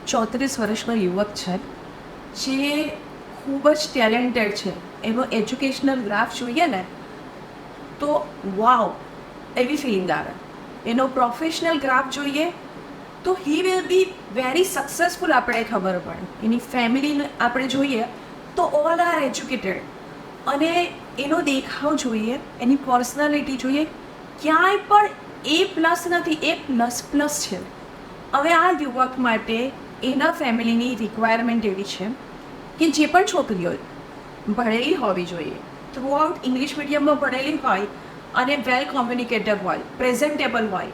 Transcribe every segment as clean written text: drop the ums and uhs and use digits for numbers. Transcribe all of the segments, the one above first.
34 વર્ષનો યુવક છે જે ખૂબ જ ટેલેન્ટેડ છે. એનો એજ્યુકેશનલ ગ્રાફ જોઈએ ને તો વાવ એવી ફિલિંગ આવે. એનો પ્રોફેશનલ ગ્રાફ જોઈએ તો he will be very successful, આપણે ખબર પડે. એની ફેમિલીને આપણે જોઈએ તો ઓલ આર એજ્યુકેટેડ. અને એનો દેખાવ જોઈએ, એની પર્સનાલિટી જોઈએ, ક્યાંય પણ A+ નથી, A++ છે. હવે આ યુવક માટે એના ફેમિલીની રિક્વાયરમેન્ટ એવી છે કે જે પણ છોકરીઓ ભણેલી હોવી જોઈએ, થ્રુઆઉટ ઇંગ્લિશ મીડિયમમાં ભણેલી હોય અને વેલ કોમ્યુનિકેટર હોય, પ્રેઝન્ટેબલ હોય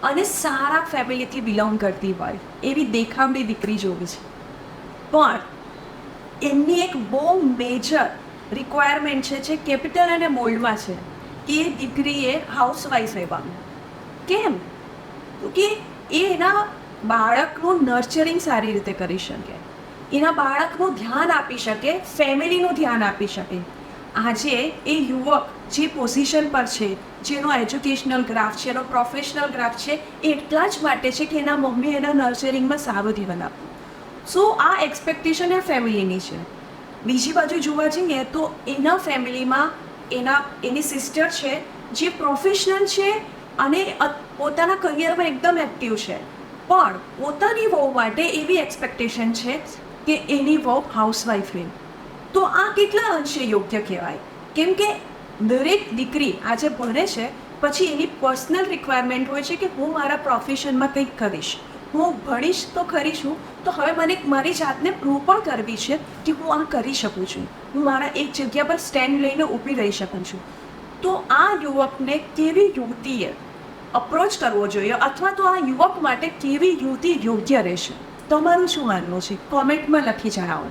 અને સારા ફેમિલીથી બિલોંગ કરતી હોય એવી દેખાવડી દીકરી જોવી છે. પણ એમની એક બહુ મેજર રિક્વાયરમેન્ટ છે જે કેપિટલ અને મોલ્ડમાં છે કે એ દીકરીએ હાઉસવાઈફ રહેવાનું. કેમ? તો કે એ એના બાળકનું નર્ચરિંગ સારી રીતે કરી શકે, એના બાળકનું ધ્યાન આપી શકે, ફેમિલીનું ધ્યાન આપી શકે. આજે એ યુવક જે પોઝિશન પર છે, જેનો એજ્યુકેશનલ ગ્રાફ છે, એનો પ્રોફેશનલ ગ્રાફ છે, એ એટલા જ માટે છે કે એના મમ્મી એના નર્ચરિંગમાં સારું ધ્યાન આપે. સો આ એક્સપેક્ટેશન એ ફેમિલીની છે. બીજી બાજુ જોવા જઈએ તો એના ફેમિલીમાં એની સિસ્ટર છે જે પ્રોફેશનલ છે અને પોતાના કરિયરમાં એકદમ એક્ટિવ છે, પણ પોતાની વહુ માટે એવી એક્સપેક્ટેશન છે કે એની વહુ હાઉસવાઈફ રહે. તો આ કેટલા અંશે યોગ્ય કહેવાય? કેમ કે દરેક દીકરી આજે ભણે છે પછી એની પર્સનલ રિક્વાયરમેન્ટ હોય છે કે હું મારા પ્રોફેશનમાં કંઈક કરીશ, હું ભણીશ તો ખરી છું, તો હવે મને મારી જાતને પ્રૂવ પણ કરવી છે કે હું આ કરી શકું છું, હું મારા એક જગ્યા પર સ્ટેન્ડ લઈને ઊભી રહી શકું છું. તો આ યુવકને કેવી યુવતીએ અપ્રોચ કરવો જોઈએ, અથવા તો આ યુવક માટે કેવી યુવતી યોગ્ય રહેશે? તમારું શું માનવું છે? કોમેન્ટમાં લખી જણાવો.